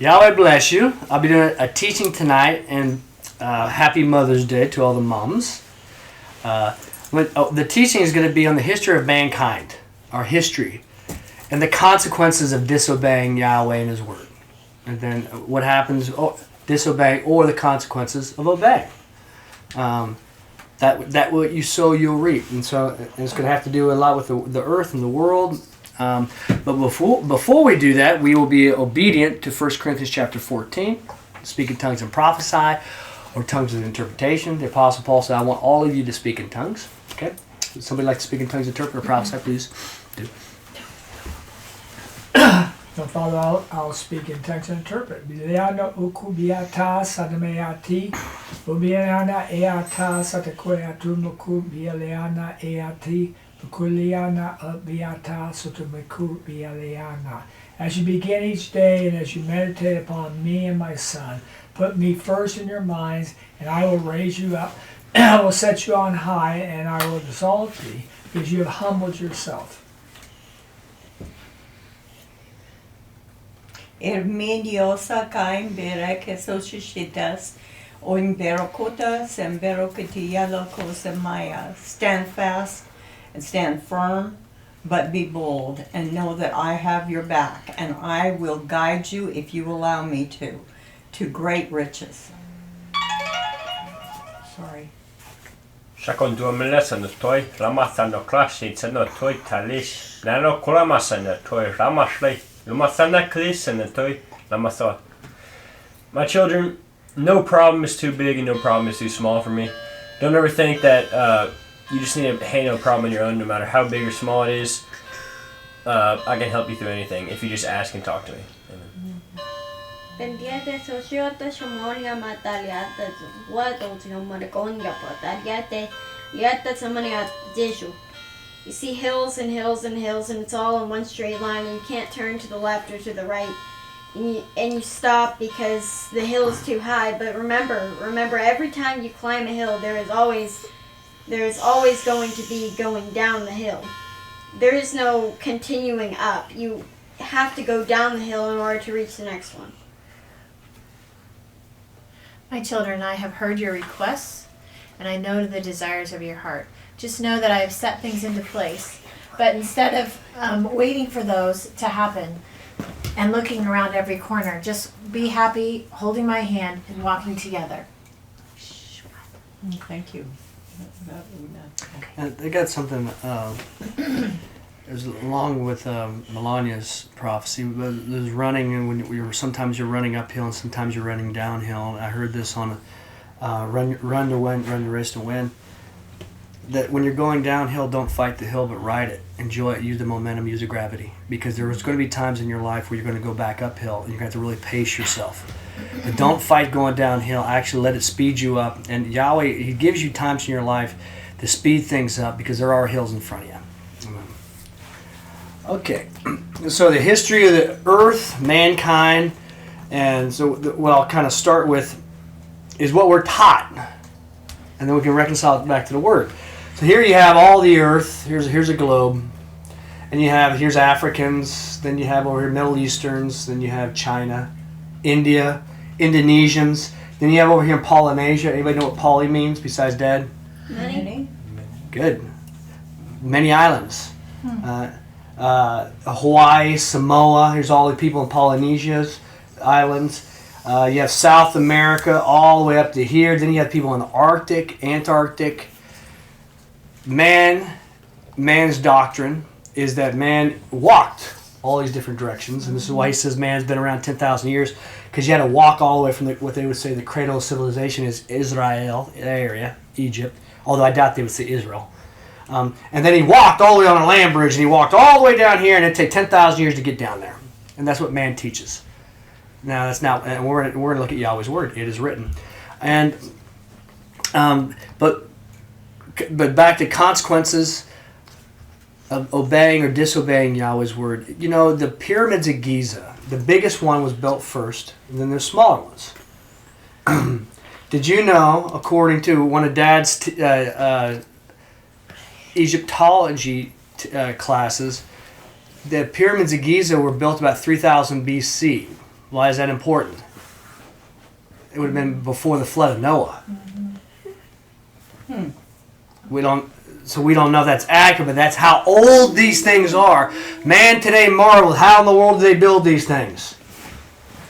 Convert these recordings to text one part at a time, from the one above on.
Yahweh bless you. I'll be doing a teaching tonight, and happy Mother's Day to all the moms. The teaching is going to be on the history of mankind, our history, and the consequences of disobeying Yahweh and His Word. And then what happens, disobeying, or the consequences of obeying. That what you sow, you'll reap. And so it's going to have to do a lot with the earth and the world. But before we do that, we will be obedient to 1 Corinthians chapter 14, speak in tongues and prophesy, or tongues of interpretation. The Apostle Paul said, I want all of you to speak in tongues. Okay? Would somebody like to speak in tongues, interpret, or prophesy? Please do. So Father, I'll speak in tongues and interpret. Bileana ukubiata sadameati, ubiana eata satakoyatu muku bileana eati, bukuliana biata sutamuku bileana. As you begin each day and as you meditate upon me and my son, put me first in your minds, and I will raise you up. I will set you on high, and I will exalt thee, because you have humbled yourself. Ermidiosa kain berek esoshishitas, oin berokota sem berokitiyaloko semaya. Stand fast and stand firm, but be bold, and know that I have your back, and I will guide you, if you allow me to great riches. Sorry. Shakon duomelesa no toy, Ramasa no klashi, no toy talish, Nano kulamasa no toy, Ramashle. My children, no problem is too big and no problem is too small for me. Don't ever think that you just need to handle a problem on your own, no matter how big or small it is. I can help you through anything if you just ask and talk to me. Amen. You see hills and hills and hills, and it's all in one straight line, and you can't turn to the left or to the right, and you stop because the hill is too high. But remember, every time you climb a hill, there is always going to be going down the hill. There is no continuing up. You have to go down the hill in order to reach the next one. My children, I have heard your requests, and I know the desires of your heart. Just know that I have set things into place. But instead of waiting for those to happen and looking around every corner, just be happy, holding my hand, and walking together. Thank you. They got something, along with Melania's prophecy, there's running, and when sometimes you're running uphill and sometimes you're running downhill. I heard this on run to win, run the race to win. That when you're going downhill, don't fight the hill, but ride it. Enjoy it. Use the momentum. Use the gravity. Because there's going to be times in your life where you're going to go back uphill, and you're going to have to really pace yourself. But don't fight going downhill. Actually, let it speed you up. And Yahweh, He gives you times in your life to speed things up because there are hills in front of you. Okay. So the history of the earth, mankind, and so what I'll kind of start with is what we're taught. And then we can reconcile it back to the Word. So here you have all the earth. Here's a globe, and here's Africans. Then you have over here Middle Easterns. Then you have China, India, Indonesians. Then you have over here in Polynesia. Anybody know what poly means besides Dad? Many. Good. Many islands. Hawaii, Samoa. Here's all the people in Polynesia's islands. You have South America all the way up to here. Then you have people in the Arctic, Antarctic. Man's doctrine is that man walked all these different directions, and this is why he says man's been around 10,000 years, because you had to walk all the way from what they would say the cradle of civilization is Israel area, Egypt, although I doubt they would say Israel. And then he walked all the way on a land bridge, and he walked all the way down here, and it'd take 10,000 years to get down there. And that's what man teaches. Now that's not, and we're going to look at Yahweh's word. It is written, and but back to consequences of obeying or disobeying Yahweh's word. You know, the pyramids of Giza, the biggest one was built first, and then there's smaller ones. Did you know, according to one of Dad's Egyptology classes, the pyramids of Giza were built about 3000 BC. Why is that important? It would have been before the flood of Noah. We don't know if that's accurate, but that's how old these things are. Man today marvels, how in the world do they build these things?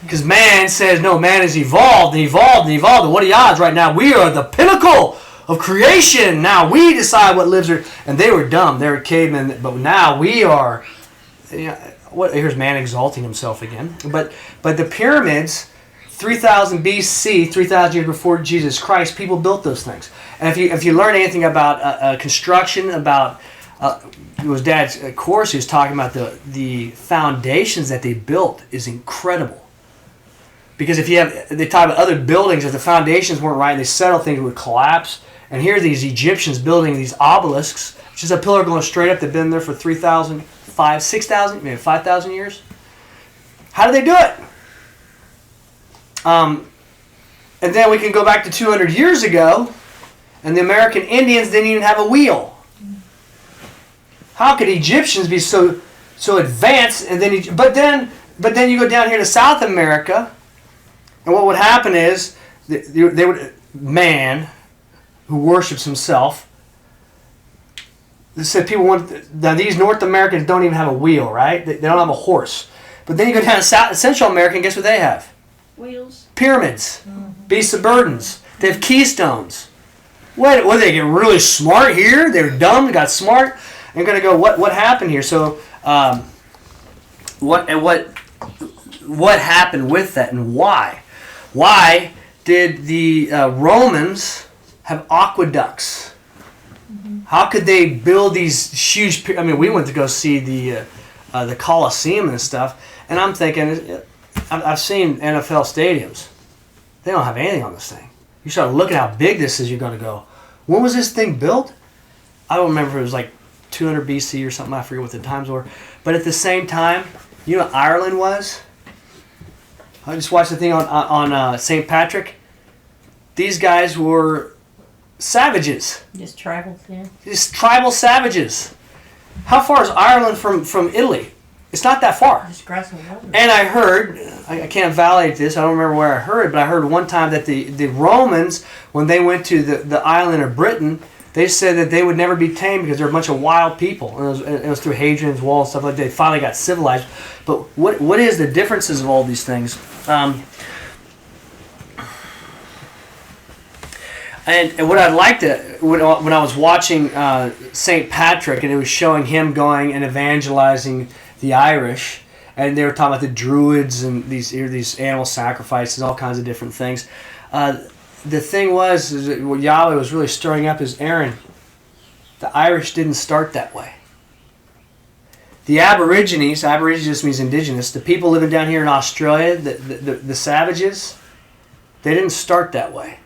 Because man says, no, man has evolved and evolved and evolved. And what are the odds right now? We are the pinnacle of creation. Now we decide what lives here. And they were dumb. They were cavemen. But now we are... here's man exalting himself again. But the pyramids, 3000 BC, 3,000 years before Jesus Christ, people built those things. And if you learn anything about construction, about it was Dad's course, he was talking about the foundations that they built is incredible. Because they talk about other buildings, if the foundations weren't right and they settled, things would collapse. And here are these Egyptians building these obelisks, which is a pillar going straight up. They've been there for 3,000, 5,000, 6,000, maybe 5,000 years. How do they do it? And then we can go back to 200 years ago, and the American Indians didn't even have a wheel. How could Egyptians be so advanced? And then, but then you go down here to South America, and what would happen is they would man who worships himself. They said people now these North Americans don't even have a wheel, right? They don't have a horse. But then you go down to Central America, and guess what they have? Wheels. Pyramids, beasts of burdens. They have keystones. What they get really smart here? They're dumb. They got smart. And going to go. What happened here? So, what happened with that, and why? Why did the Romans have aqueducts? How could they build these huge? I mean, we went to go see the Colosseum and stuff, and I'm thinking, I've seen NFL stadiums. They don't have anything on this thing. You start looking how big this is, you're going to go, when was this thing built? I don't remember if it was like 200 BC or something. I forget what the times were. But at the same time, you know what Ireland was? I just watched the thing on St. Patrick. These guys were savages. Just tribal, yeah. Just tribal savages. How far is Ireland from Italy? It's not that far. Just grass and water. And I heard, I can't validate this, I don't remember where I heard, but I heard one time that the Romans, when they went to the island of Britain, they said that they would never be tamed because they're a bunch of wild people. And it was through Hadrian's Wall and stuff like that. They finally got civilized. But what is the differences of all these things? And what I'd like to, when I was watching St. Patrick, and it was showing him going and evangelizing the Irish, and they were talking about the Druids and these animal sacrifices, all kinds of different things. The thing was, is that what Yahweh was really stirring up is Aaron. The Irish didn't start that way. The Aborigines just means indigenous, the people living down here in Australia, the savages, they didn't start that way.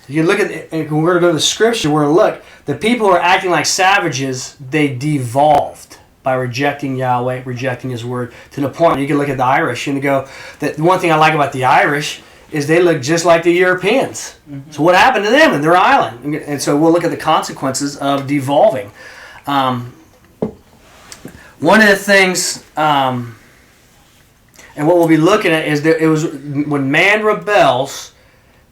You look at, and we're going to go to the scripture, we're going to look, the people who are acting like savages, they devolved by rejecting Yahweh, rejecting His word, to the point you can look at the Irish and go, that the one thing I like about the Irish is they look just like the Europeans. Mm-hmm. So what happened to them in their island? And so we'll look at the consequences of devolving. One of the things, and what we'll be looking at is that it was when man rebels,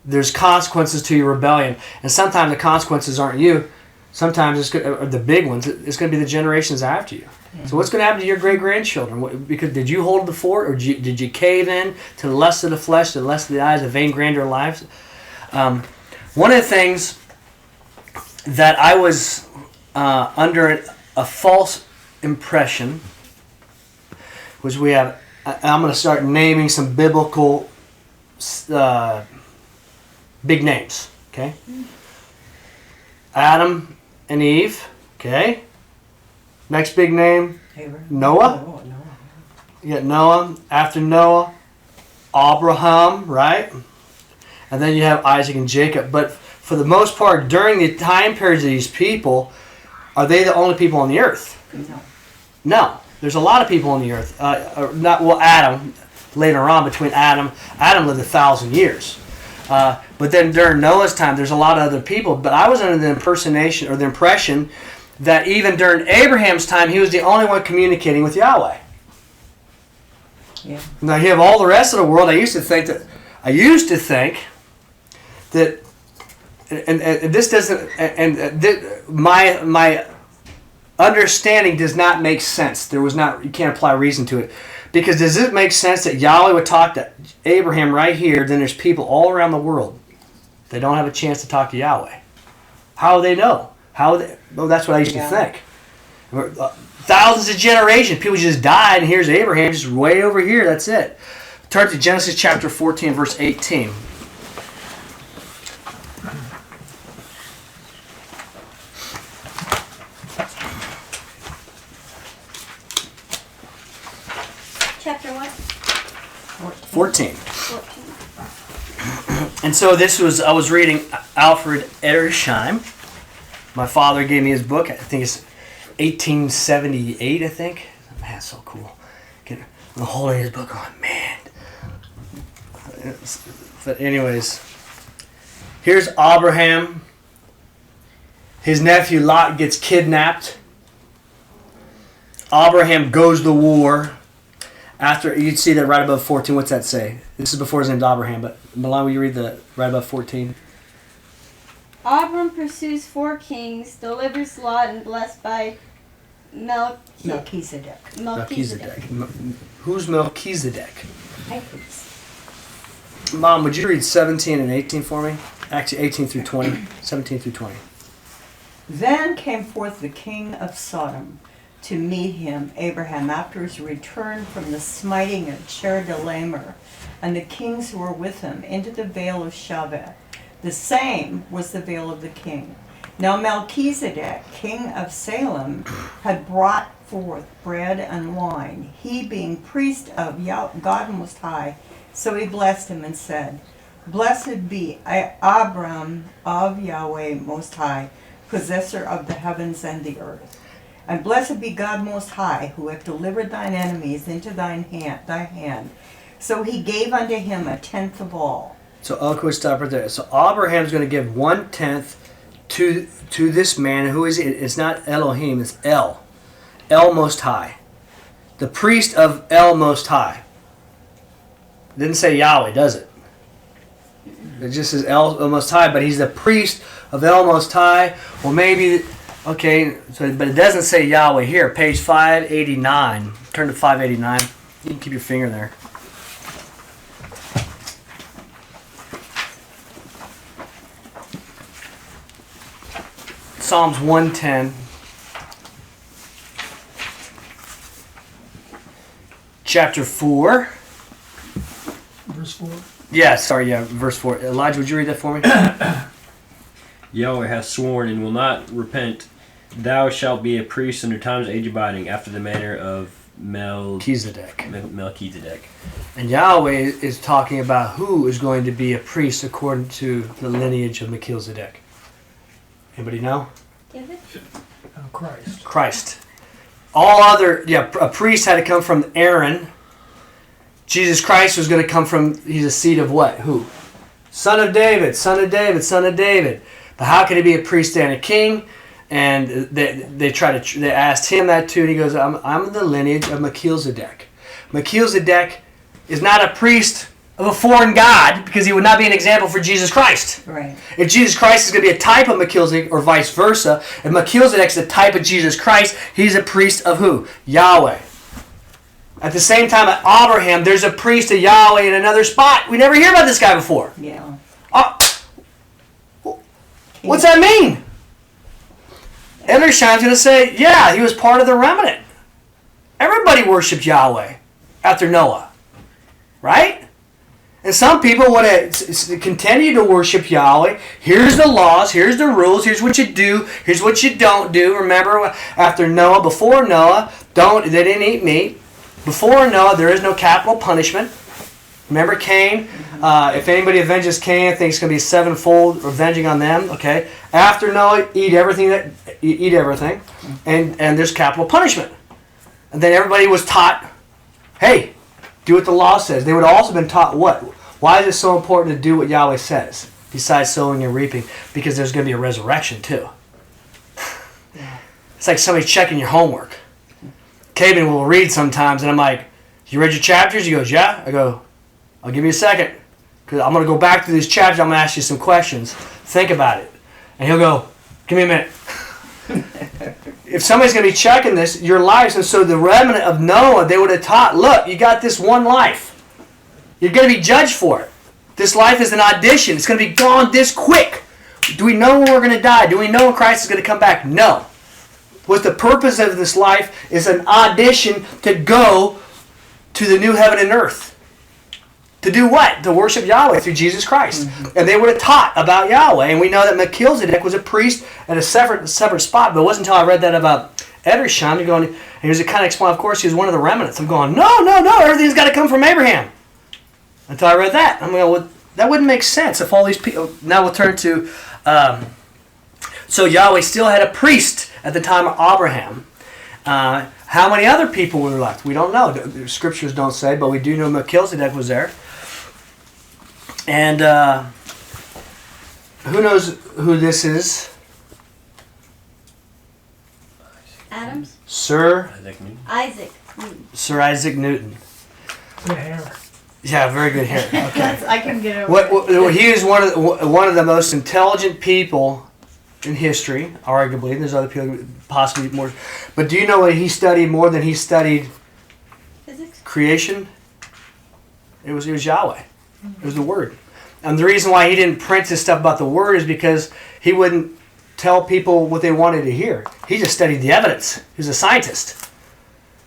there's consequences to your rebellion. And sometimes the consequences aren't you. Sometimes it's the big ones. It's going to be the generations after you. Mm-hmm. So what's going to happen to your great-grandchildren? Because did you hold the fort, or did you cave in to the lust of the flesh, to the lust of the eyes, the vain grandeur of lives? One of the things that I was under a false impression was I'm going to start naming some biblical big names, okay? Adam and Eve, okay? Next big name, Eber. Noah. Oh, Noah. You got Noah. After Noah, Abraham, right? And then you have Isaac and Jacob. But for the most part, during the time periods of these people, are they the only people on the earth? No. There's a lot of people on the earth. Adam, later on, between Adam lived 1,000 years. But then during Noah's time, there's a lot of other people. But I was under the impression that even during Abraham's time, he was the only one communicating with Yahweh. Yeah. Now you have all the rest of the world. I used to think that, and this doesn't, my understanding does not make sense. You can't apply reason to it. Because does it make sense that Yahweh would talk to Abraham right here, then there's people all around the world that don't have a chance to talk to Yahweh? How would they know? Well, that's what I used to think. Thousands of generations, people just died, and here's Abraham just way over here, that's it. Turn to Genesis chapter 14, verse 18. Chapter what? 14. 14. And so I was reading Alfred Edersheim. My father gave me his book. I think it's 1878, I think. Man, that's so cool. I'm holding his book on, man. But anyways, here's Abraham. His nephew Lot gets kidnapped. Abraham goes to war. After, you'd see that right above 14. What's that say? This is before his name's Abraham, but Milan, will you read the right above 14? Abram pursues 4 kings, delivers Lot, and blessed by Melchizedek. Who's Melchizedek? I Mom, would you read 17 and 18 for me? Actually, 18 through 20. 17 through 20. Then came forth the king of Sodom to meet him, Abraham, after his return from the smiting of Cher-de-Lamer, and the kings who were with him, into the vale of Shaveh. The same was the vale of the king. Now Melchizedek, king of Salem, had brought forth bread and wine, he being priest of God Most High. So he blessed him and said, Blessed be Abram of Yahweh Most High, possessor of the heavens and the earth. And blessed be God Most High, who hath delivered thine enemies into thy hand. So he gave unto him 1/10 of all. So I'll stop right there. So Abraham's going to give 1/10 to this man. Who is it? It's not Elohim, it's El. El Most High. The priest of El Most High. It didn't say Yahweh, does it? It just says El Most High, but he's the priest of El Most High. Well, maybe, okay, but it doesn't say Yahweh here. Page 589. Turn to 589. You can keep your finger there. Psalms 110. Chapter 4. Verse 4. Verse 4. Elijah, would you read that for me? Yahweh hath sworn and will not repent. Thou shalt be a priest under times age abiding, after the manner of Melchizedek. And Yahweh is talking about who is going to be a priest according to the lineage of Melchizedek. Anybody know? David? Christ. A priest had to come from Aaron. Jesus Christ was going to come from, he's a seed of what? Who? Son of David. But how can he be a priest and a king? And they asked him that too, and he goes, I'm the lineage of Melchizedek. Melchizedek is not a priest of a foreign god, because he would not be an example for Jesus Christ. Right. If Jesus Christ is going to be a type of Melchizedek, or vice versa, if Melchizedek is a type of Jesus Christ, he's a priest of who? Yahweh. At the same time, at Abraham, there's a priest of Yahweh in another spot. We never hear about this guy before. Yeah. What's that mean? Edersheim's going to say, yeah, he was part of the remnant. Everybody worshipped Yahweh after Noah. Right? And some people want to continue to worship Yahweh. Here's the laws, here's the rules, here's what you do, here's what you don't do. Remember, after Noah, before Noah, they didn't eat meat. Before Noah, there is no capital punishment. Remember Cain? If anybody avenges Cain, I think it's going to be 7-fold avenging on them. Okay. After Noah, eat everything, and there's capital punishment. And then everybody was taught, hey, do what the law says. They would have also been taught what? Why is it so important to do what Yahweh says, besides sowing and reaping? Because there's going to be a resurrection too. It's like somebody checking your homework. Caden will read sometimes, and I'm like, You read your chapters? He goes, yeah. I go, I'll give you a second. Because I'm going to go back to these chapters. I'm going to ask you some questions. Think about it. And he'll go, give me a minute. If somebody's going to be checking this, your lives, and so the remnant of Noah, they would have taught, look, you got this one life. You're going to be judged for it. This life is an audition. It's going to be gone this quick. Do we know when we're going to die? Do we know when Christ is going to come back? No. What the purpose of this life is an audition to go to the new heaven and earth. To do what? To worship Yahweh through Jesus Christ. Mm-hmm. And they would have taught about Yahweh. And we know that Melchizedek was a priest at a separate spot. But it wasn't until I read that about Eber, and he was kind of explaining, of course, he was one of the remnants. I'm going, no, everything's got to come from Abraham. Until I read that. I'm going, well, that wouldn't make sense if all these people... Now we'll turn to... so Yahweh still had a priest at the time of Abraham. How many other people were left? We don't know. The scriptures don't say, but we do know Melchizedek was there. And who knows who this is? Adams? Sir Isaac. Sir Isaac Newton. Good hair. Yeah, very good hair. Okay. I can get over What he is one of the most intelligent people in history, arguably. And there's other people possibly more. But do you know what he studied more than he studied Physics? Creation? It was Yahweh. It was the Word. And the reason why he didn't print his stuff about the Word is because he wouldn't tell people what they wanted to hear. He just studied the evidence. He was a scientist.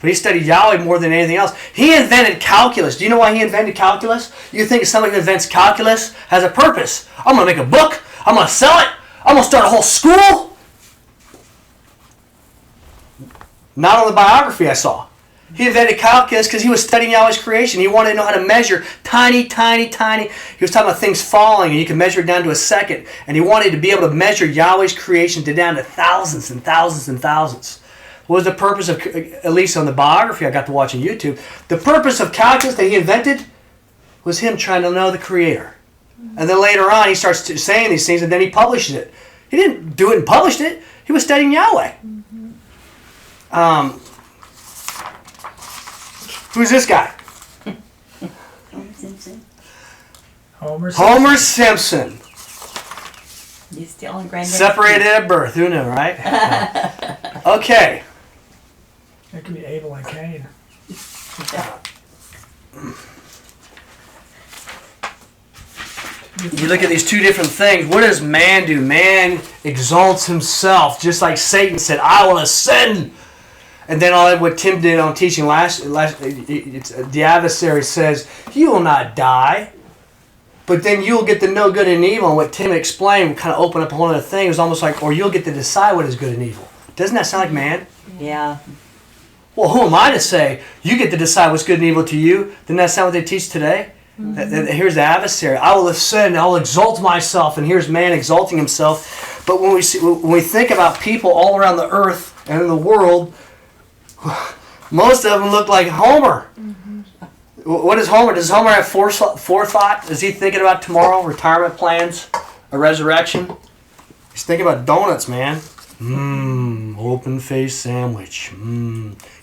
But he studied Yahweh more than anything else. He invented calculus. Do you know why he invented calculus? You think somebody who invents calculus has a purpose. I'm going to make a book. I'm going to sell it. I'm going to start a whole school. Not on the biography I saw. He invented calculus because he was studying Yahweh's creation. He wanted to know how to measure tiny. He was talking about things falling, and you can measure it down to a second. And he wanted to be able to measure Yahweh's creation down to thousands and thousands and thousands. What was the purpose of, at least on the biography I got to watch on YouTube, the purpose of calculus that he invented was him trying to know the Creator. And then later on, he starts saying these things, and then he publishes it. He didn't do it and published it. He was studying Yahweh. Who's this guy? Homer Simpson. Homer Simpson. You still in granddad? Separated at birth. Who knew, right? Okay. That could be Abel and Cain. You look at these two different things. What does man do? Man exalts himself, just like Satan said, I will ascend. And then all what Tim did on teaching the adversary says, you will not die. But then you'll get to know good and evil. And what Tim explained kind of opened up a whole other thing. It was almost like, or you'll get to decide what is good and evil. Doesn't that sound like man? Yeah. Well, who am I to say you get to decide what's good and evil to you? Doesn't that sound what they teach today? Mm-hmm. Here's the adversary. I will ascend. I'll exalt myself. And here's man exalting himself. But when we think about people all around the earth and in the world, most of them look like Homer. Mm-hmm. What is Homer? Does Homer have forethought? Is he thinking about tomorrow, retirement plans, a resurrection? He's thinking about donuts, man. Open-faced sandwich.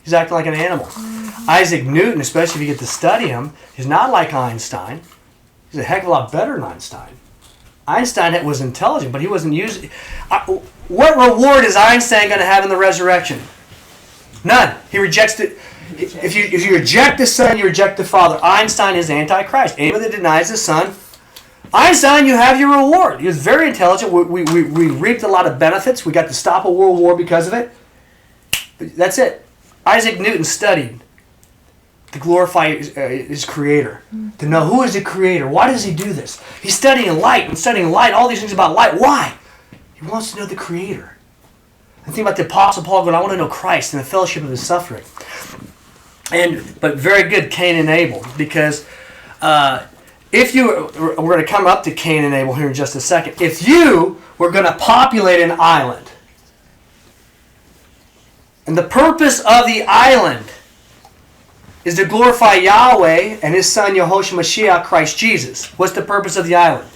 He's acting like an animal. Mm-hmm. Isaac Newton, especially if you get to study him, he's not like Einstein. He's a heck of a lot better than Einstein. Einstein was intelligent, but he wasn't using... What reward is Einstein going to have in the resurrection? None. He rejects it. If you reject the Son, you reject the Father. Einstein is Antichrist. Anyone that denies the Son, Einstein, you have your reward. He was very intelligent. We reaped a lot of benefits. We got to stop a world war because of it. But that's it. Isaac Newton studied to glorify his Creator, to know who is the Creator. Why does he do this? He's studying light and studying light, all these things about light. Why? He wants to know the Creator. And think about the Apostle Paul going, I want to know Christ and the fellowship of his suffering. But very good, Cain and Abel, because we're going to come up to Cain and Abel here in just a second. If you were going to populate an island, and the purpose of the island is to glorify Yahweh and his Son, Yehoshua Mashiach, Christ Jesus. What's the purpose of the island?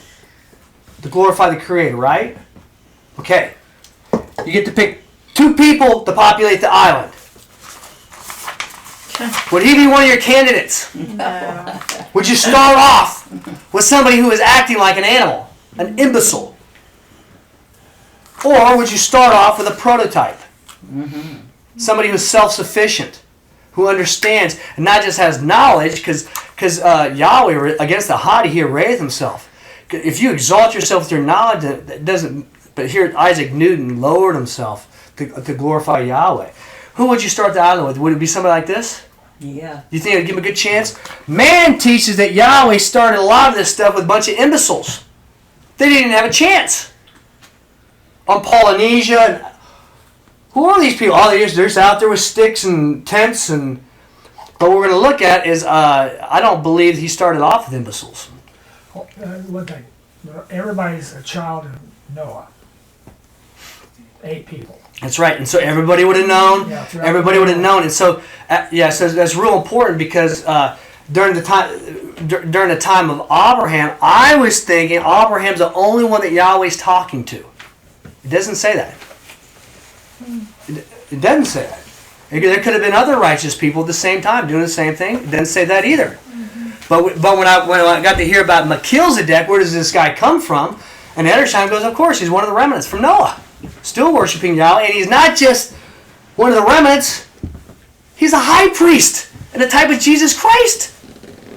To glorify the Creator, right? Okay. You get to pick 2 people to populate the island. Would he be one of your candidates? No. Would you start off with somebody who is acting like an animal, an imbecile? Or would you start off with a prototype? Somebody who's self-sufficient, who understands, and not just has knowledge, because Yahweh, against the haughty, he arrayeth himself. If you exalt yourself with your knowledge, that doesn't. But here, Isaac Newton lowered himself to glorify Yahweh. Who would you start the island with? Would it be somebody like this? Yeah. You think it'd give him a good chance? Man teaches that Yahweh started a lot of this stuff with a bunch of imbeciles. They didn't even have a chance. On Polynesia, who are these people? They're just out there with sticks and tents. But what we're going to look at is, I don't believe he started off with imbeciles. One thing, everybody's a child of Noah. 8 people. That's right, and so everybody would have known. Yeah, Everybody would have known, and so so that's real important because during the time of Abraham, I was thinking Abraham's the only one that Yahweh's talking to. It doesn't say that. It doesn't say that. There could have been other righteous people at the same time doing the same thing. It doesn't say that either. But when I got to hear about Melchizedek, where does this guy come from? And Edersheim goes, of course, he's one of the remnants from Noah. Still worshiping Yahweh, and he's not just one of the remnants, he's a high priest and a type of Jesus Christ.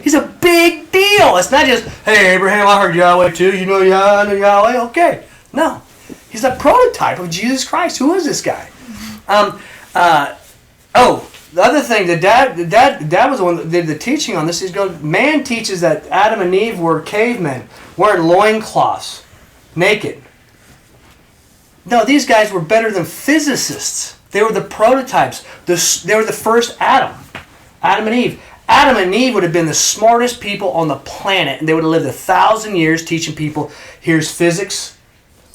He's a big deal. It's not just, hey, Abraham, I heard Yahweh too. You know Yahweh, I know Yahweh. Okay. No. He's a prototype of Jesus Christ. Who is this guy? The other thing, the dad was the one that did the teaching on this. He's going, man teaches that Adam and Eve were cavemen, wearing loincloths, naked. No, these guys were better than physicists. They were the prototypes. They were the first Adam and Eve. Adam and Eve would have been the smartest people on the planet, and they would have lived 1,000 years teaching people, here's physics,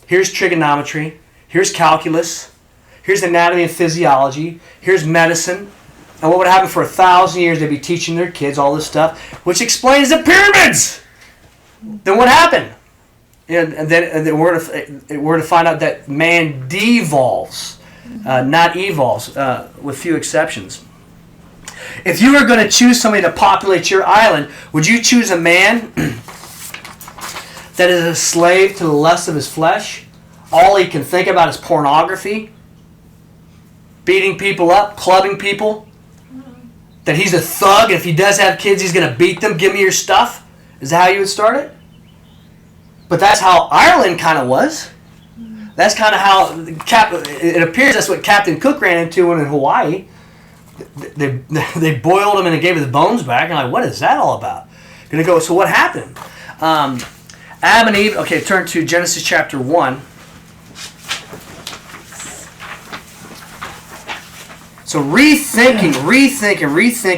here's trigonometry, here's calculus, here's anatomy and physiology, here's medicine. And what would happen for 1,000 years? They'd be teaching their kids all this stuff, which explains the pyramids. Then what happened? And then we're to find out that man devolves, not evolves, with few exceptions. If you were going to choose somebody to populate your island, would you choose a man that is a slave to the lust of his flesh? All he can think about is pornography, beating people up, clubbing people? That he's a thug, and if he does have kids, he's going to beat them? Give me your stuff? Is that how you would start it? But that's how Ireland kind of was. That's kind of how it appears that's what Captain Cook ran into when in Hawaii. They boiled him and they gave him the bones back. And I'm like, what is that all about? Gonna go. So what happened? Adam and Eve. Okay, turn to Genesis chapter 1. So rethinking.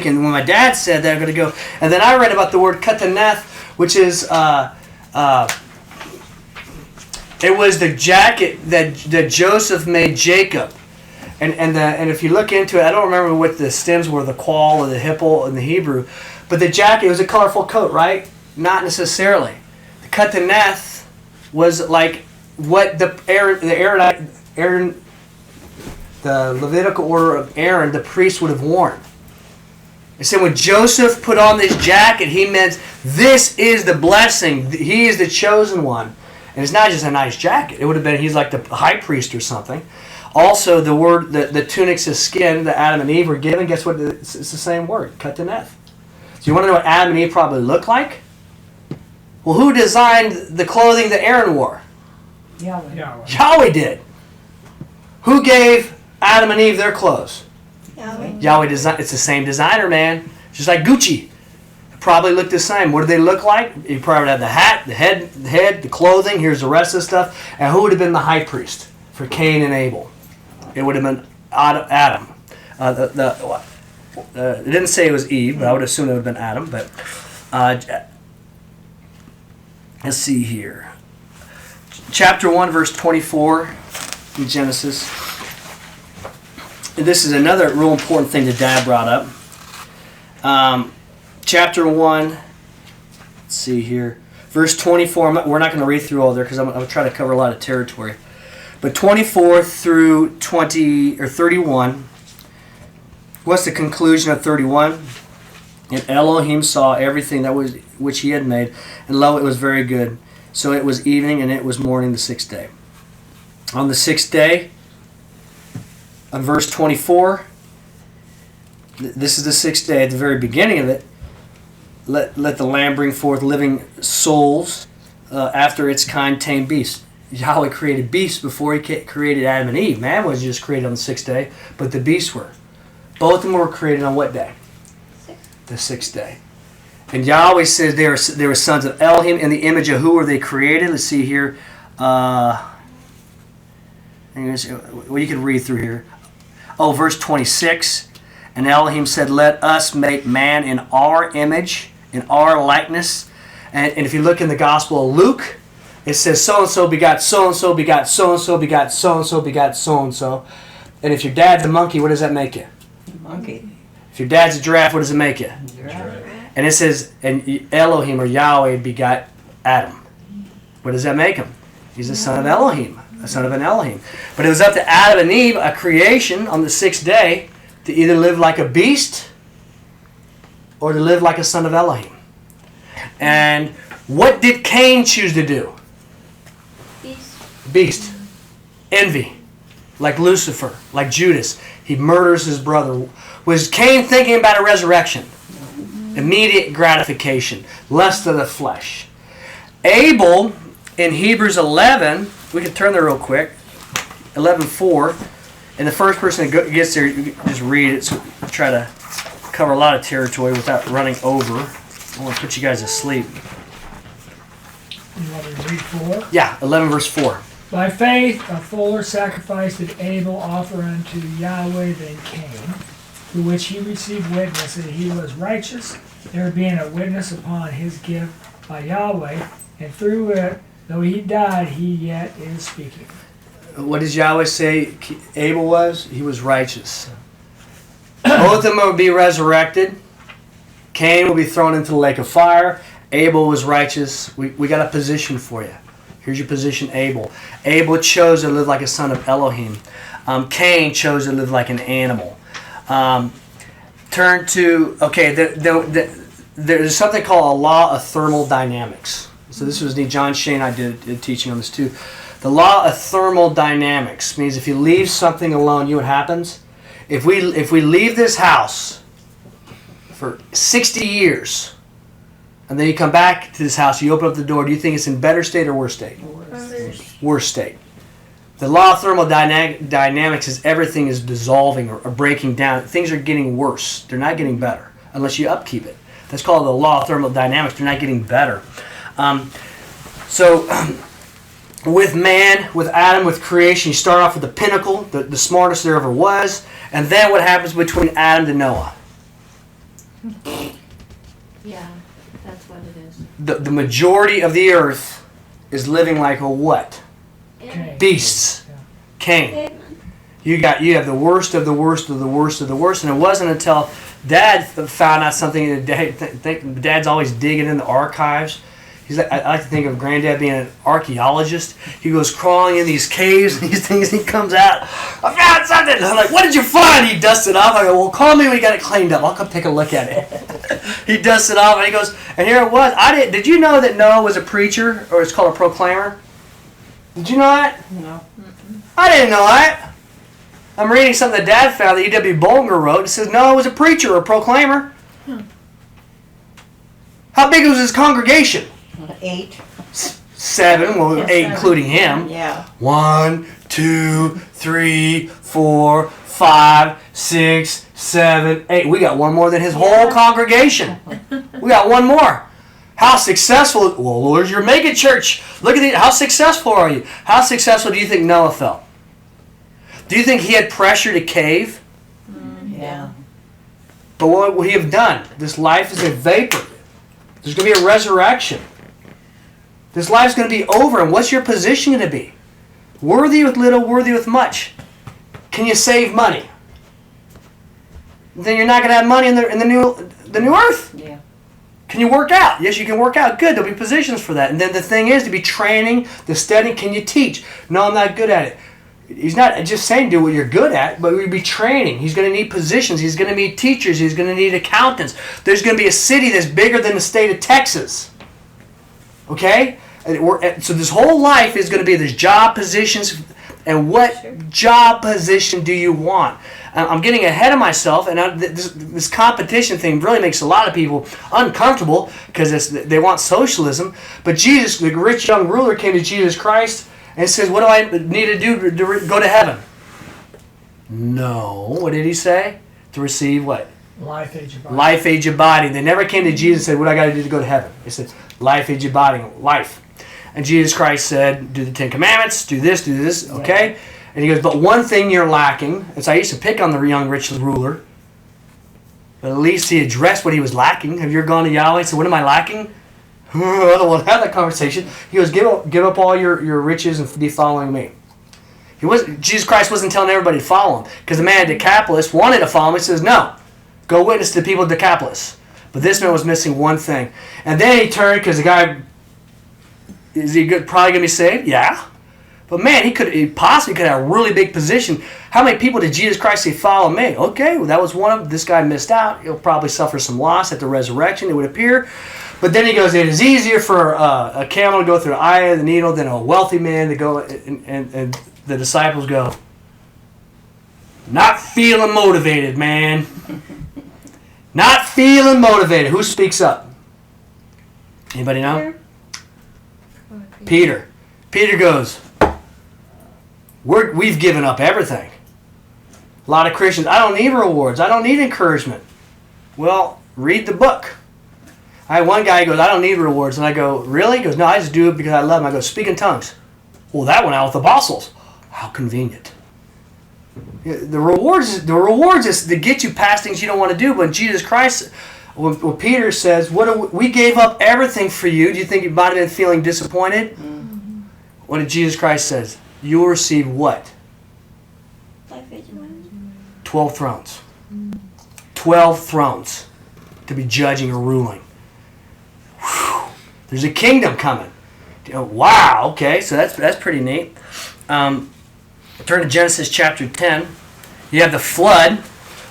When my dad said that, I'm gonna go. And then I read about the word kataneth, which is. It was the jacket that Joseph made Jacob, and if you look into it, I don't remember what the stems were, the qual or the hippo in the Hebrew, but the jacket, it was a colorful coat, right? Not necessarily. The kataneth was like what the Levitical order of Aaron, the priest, would have worn. It said when Joseph put on this jacket, he meant this is the blessing. He is the chosen one. And it's not just a nice jacket. It would have been, he's like the high priest or something. Also, the word, the tunics of skin that Adam and Eve were given, guess what? It's the same word, kataneth. So you want to know what Adam and Eve probably looked like? Well, who designed the clothing that Aaron wore? Yahweh did. Who gave Adam and Eve their clothes? Yahweh designed. It's the same designer, man. Just like Gucci. Probably looked the same. What did they look like? You probably would have the hat, the head, the clothing. Here's the rest of the stuff. And who would have been the high priest for Cain and Abel? It would have been Adam. It didn't say it was Eve, but I would assume it would have been Adam. But let's see here. Chapter 1, verse 24 in Genesis. And this is another real important thing that Dad brought up. Chapter 1, let's see here, verse 24, we're not going to read through all there because I'm going to try to cover a lot of territory. But 24 through 20 or 31, What's the conclusion of 31? And Elohim saw everything that was which he had made, and lo, it was very good. So it was evening, and it was morning the 6th day. On the 6th day, on verse 24, this is the 6th day. At the very beginning of it, let the Lamb bring forth living souls after its kind, tame beasts. Yahweh created beasts before he created Adam and Eve. Man was just created on the 6th day, but the beasts were. Both of them were created on what day? The 6th day. And Yahweh says they were sons of Elohim in the image of who were they created? Let's see here. Well, you can read through here. Oh, verse 26. And Elohim said, let us make man in our image, in our likeness. And if you look in the Gospel of Luke, it says so-and-so begot so-and-so begot so-and-so begot so-and-so begot so-and-so. And if your dad's a monkey, what does that make you? Monkey. If your dad's a giraffe, what does it make you? Giraffe. And it says, and Elohim or Yahweh begot Adam. What does that make him? He's a son of Elohim, a son of an Elohim. But it was up to Adam and Eve, a creation on the 6th day, to either live like a beast or to live like a son of Elohim. And what did Cain choose to do? Beast. Envy. Like Lucifer, like Judas. He murders his brother. Was Cain thinking about a resurrection? Immediate gratification. Lust of the flesh. Abel, in Hebrews 11, we can turn there real quick. 11:4. And the first person that gets there, you can just read it. So I'll try to cover a lot of territory without running over. I want to put you guys to sleep. You want me to read 4? Yeah, 11 verse 4. By faith, a fuller sacrifice did Abel offer unto Yahweh than Cain, through which he received witness that he was righteous, there being a witness upon his gift by Yahweh, and through it, though he died, he yet is speaking. What does Yahweh say Abel was? He was righteous. Both of them will be resurrected. Cain will be thrown into the lake of fire. Abel was righteous. We got a position for you. Here's your position, Abel. Abel chose to live like a son of Elohim. Cain chose to live like an animal. Turn to, okay, there's something called a law of thermodynamics. So this was John Shane, I did teaching on this too. The law of thermodynamics means if you leave something alone, you know what happens? If we leave this house for 60 years, and then you come back to this house, you open up the door, do you think it's in better state or worse state? Worse state. The law of thermodynamics is everything is dissolving or breaking down. Things are getting worse. They're not getting better unless you upkeep it. That's called the law of thermodynamics. They're not getting better. With man, with Adam, with creation, you start off with the pinnacle, the smartest there ever was, and then what happens between Adam to Noah? Yeah, that's what it is. The majority of the earth is living like a what? Cain. Beasts. Cain. You have the worst of the worst of the worst of the worst, and it wasn't until Dad found out something. Dad's always digging in the archives. I like to think of Granddad being an archaeologist. He goes crawling in these caves and these things, and he comes out, I found something! And I'm like, what did you find? He dusts it off. I go, well, call me when you got it cleaned up. I'll come take a look at it. He dusts it off, and he goes, and here it was. Did you know that Noah was a preacher, or it's called a proclaimer? Did you know that? No. I didn't know that. I'm reading something that Dad found that E.W. Bollinger wrote. It says Noah was a preacher or a proclaimer. How big was his congregation? 8. 7, well, Yeah, 8 7. including him. Yeah. 1, 2, 3, 4, 5, 6, 7, 8. We got one more than his whole congregation. We got one more. How successful? Well, Lord, you're mega church. Look at how successful are you? How successful do you think Noah felt? Do you think he had pressure to cave? Yeah. But what would he have done? This life is a vapor. There's going to be a resurrection. This life's going to be over, and what's your position going to be? Worthy with little, worthy with much. Can you save money? Then you're not going to have money in the new earth. Yeah. Can you work out? Yes, you can work out. Good. There'll be positions for that. And then the thing is to be training, the studying. Can you teach? No, I'm not good at it. He's not just saying do what you're good at, but we'd be training. He's going to need positions. He's going to need teachers. He's going to need accountants. There's going to be a city that's bigger than the state of Texas. Okay? So this whole life is going to be there's job positions. And what job position do you want? I'm getting ahead of myself, and this competition thing really makes a lot of people uncomfortable because they want socialism. But Jesus, the rich young ruler, came to Jesus Christ and says, what do I need to do to go to heaven? No. What did he say? To receive what? Life, age, and body. Life, age, and body. They never came to Jesus and said, what do I got to do to go to heaven? They said, life, age, and body. Life. And Jesus Christ said, do the 10 Commandments, do this, okay? And he goes, but one thing you're lacking. And so I used to pick on the young rich ruler. But at least he addressed what he was lacking. Have you ever gone to Yahweh and said, what am I lacking? I don't want to have that conversation. He goes, give up all your riches and be following me. Jesus Christ wasn't telling everybody to follow him. Because the man at Decapolis wanted to follow him. He says, no, go witness to the people of Decapolis. But this man was missing one thing. And then he turned, because the guy, is he probably going to be saved? Yeah. But man, he possibly could have a really big position. How many people did Jesus Christ say, follow me? Okay, well, that was one of them. This guy missed out. He'll probably suffer some loss at the resurrection, it would appear. But then he goes, it is easier for a camel to go through the eye of the needle than a wealthy man to go, and the disciples go, not feeling motivated, man. Not feeling motivated. Who speaks up? Anybody know? Peter. Peter goes, we've given up everything. A lot of Christians, I don't need rewards. I don't need encouragement. Well, read the book. I had one guy who goes, I don't need rewards. And I go, really? He goes, no, I just do it because I love him. I go, speak in tongues. Well, that went out with the apostles. How convenient. The rewards is to get you past things you don't want to do. But Jesus Christ, when Peter says, we gave up everything for you. Do you think you might have been feeling disappointed? Mm-hmm. What did Jesus Christ says? You will receive what? 12 thrones. 12 thrones to be judging or ruling. Whew. There's a kingdom coming. Wow, okay, so that's pretty neat. Turn to Genesis chapter 10. You have the flood.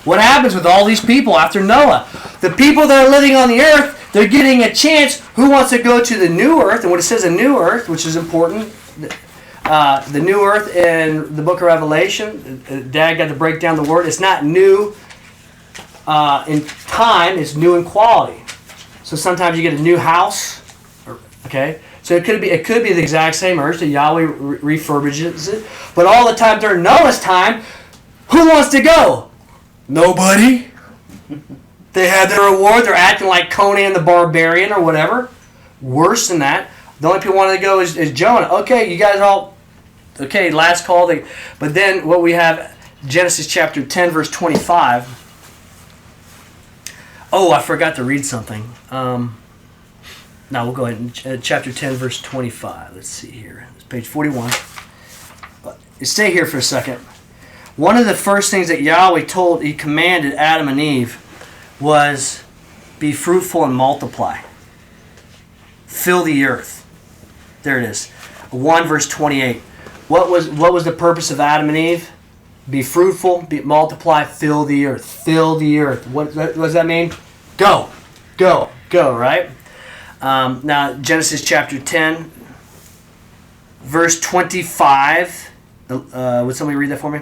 What happens with all these people after Noah? The people that are living on the earth, they're getting a chance. Who wants to go to the new earth? And when it says a new earth, which is important, the new earth in the book of Revelation, Dad got to break down the word. It's not new in time, it's new in quality. So sometimes you get a new house, okay? So it could be the exact same earth that Yahweh refurbishes it. But all the time during Noah's time, who wants to go? Nobody. They had their reward. They're acting like Conan the Barbarian or whatever. Worse than that. The only people who wanted to go is Jonah. Okay, you guys all... Okay, last call. But then what we have, Genesis chapter 10, verse 25. Oh, I forgot to read something. No, we'll go ahead. Chapter 10, verse 25. Let's see here. It's page 41. Stay here for a second. One of the first things that Yahweh he commanded Adam and Eve was be fruitful and multiply. Fill the earth. There it is. 1 verse 28. What was the purpose of Adam and Eve? Be fruitful, multiply, fill the earth. Fill the earth. What does that mean? Go, right? Now, Genesis chapter 10, verse 25. Would somebody read that for me?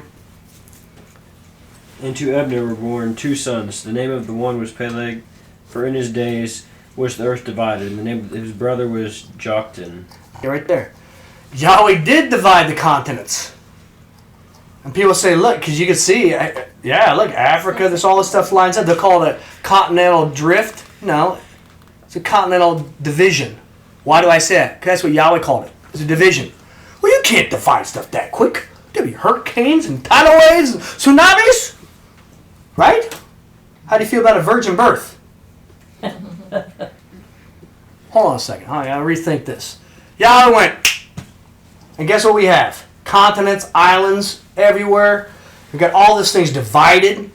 And to Eber were born 2 sons. The name of the one was Peleg, for in his days was the earth divided. And the name of his brother was Joktan. Okay, right there. Yahweh did divide the continents. And people say, look, because you can see, yeah, look, Africa, there's all this stuff lines up. They'll call it a continental drift. No, it's a continental division. Why do I say that? Because that's what Yahweh called it. It's a division. Well, you can't divide stuff that quick. There'll be hurricanes and tidal waves and tsunamis. Right? How do you feel about a virgin birth? Hold on a second. I gotta rethink this. Yahweh went, and guess what we have? Continents, islands, everywhere. We've got all these things divided.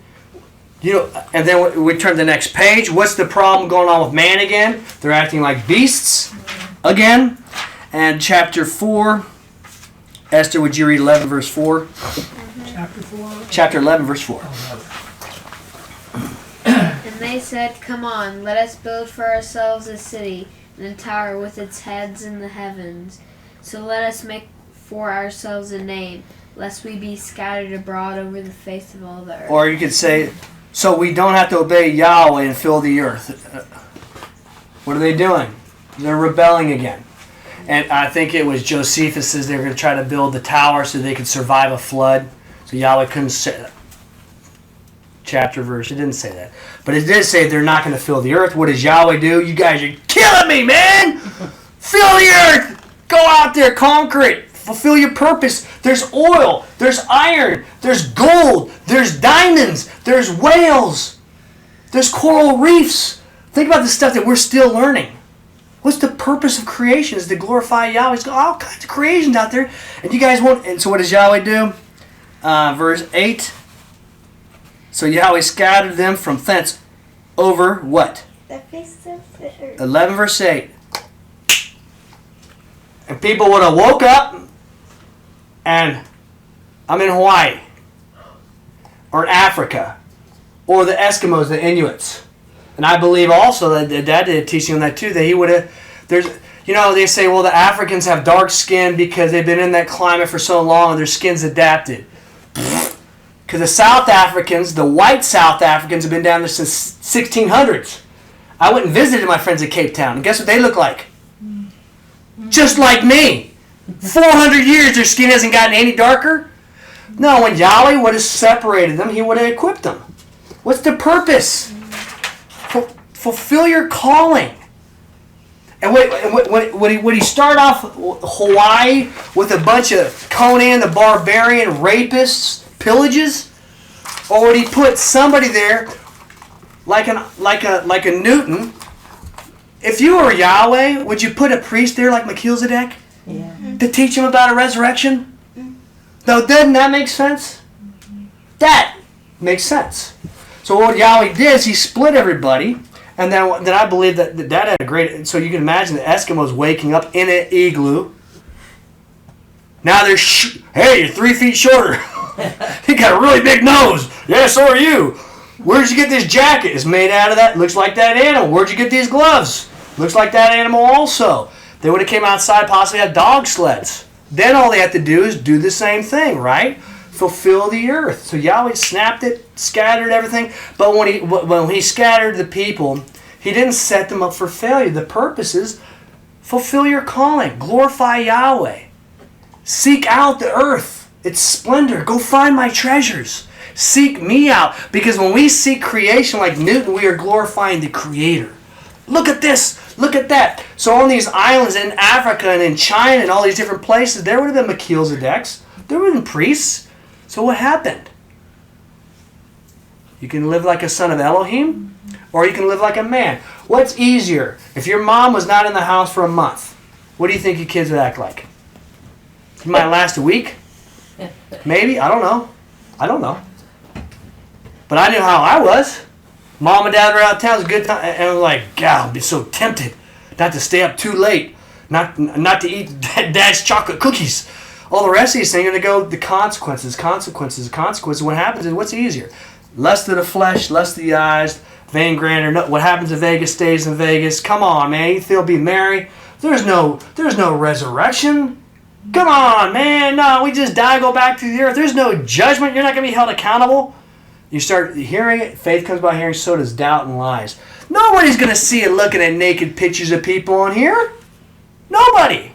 And then we turn to the next page. What's the problem going on with man again? They're acting like beasts again. And chapter 4, Esther, would you read 11 verse 4? Chapter 4. Chapter 11 verse 4. And they said, Come on, let us build for ourselves a city, and a tower with its heads in the heavens. So let us make for ourselves a name, lest we be scattered abroad over the face of all the earth. Or you could say, so we don't have to obey Yahweh and fill the earth. What are they doing? They're rebelling again. And I think it was Josephus says they were going to try to build the tower so they could survive a flood. So Yahweh couldn't say chapter, verse. It didn't say that. But it did say they're not going to fill the earth. What does Yahweh do? You guys are killing me, man! Fill the earth! Go out there, conquer it. Fulfill your purpose. There's oil. There's iron. There's gold. There's diamonds. There's whales. There's coral reefs. Think about the stuff that we're still learning. What's the purpose of creation? Is to glorify Yahweh. He's got all kinds of creations out there. And you guys won't. And so what does Yahweh do? Verse 8. So Yahweh scattered them from thence over what? The face of the earth. 11 verse 8. And people would have woke up and I'm in Hawaii or in Africa or the Eskimos, the Inuits. And I believe also that Dad did a teaching on that too, that he would have, they say, well, the Africans have dark skin because they've been in that climate for so long and their skin's adapted. Because the South Africans, the white South Africans have been down there since 1600s. I went and visited my friends at Cape Town, and guess what they look like? Just like me. 400 years their skin hasn't gotten any darker. No, when Yahweh would have separated them, he would have equipped them. What's the purpose? Fulfill your calling. And would he start off Hawaii with a bunch of Conan the Barbarian rapists, pillages? Or would he put somebody there like a Newton? If you were Yahweh, would you put a priest there like Melchizedek? Yeah. To teach him about a resurrection? No, doesn't that make sense? That makes sense. So what Yahweh did is he split everybody, and then I believe that had a great. So you can imagine the Eskimos waking up in an igloo. Now they're hey, you're 3 feet shorter. You got a really big nose. Yeah, so are you. Where'd you get this jacket? It's made out of that. Looks like that animal. Where'd you get these gloves? Looks like that animal also. They would have came outside, possibly had dog sleds. Then all they have to do is do the same thing, right? Fulfill the earth. So Yahweh snapped it, scattered everything. But when he scattered the people, he didn't set them up for failure. The purpose is fulfill your calling. Glorify Yahweh. Seek out the earth, its splendor. Go find my treasures. Seek me out. Because when we seek creation like Newton, we are glorifying the Creator. Look at this. Look at that. So on these islands in Africa and in China and all these different places, there would have been Melchizedeks. There would have been priests. So what happened? You can live like a son of Elohim, or you can live like a man. What's easier? If your mom was not in the house for a month, what do you think your kids would act like? It might last a week. Maybe. I don't know. But I knew how I was. Mom and Dad were out of town. It was a good time. And I was like, God, I'd be so tempted not to stay up too late. Not to eat Dad's chocolate cookies. All the rest of these things are going to go the consequences. What happens is, what's easier? Lust of the flesh, lust of the eyes, vain grandeur. What happens in Vegas stays in Vegas. Come on, man. You feel be merry. There's no resurrection. Come on, man. No, we just die, go back to the earth. There's no judgment. You're not going to be held accountable. You start hearing it. Faith comes by hearing, so does doubt and lies. Nobody's going to see it looking at naked pictures of people on here. Nobody.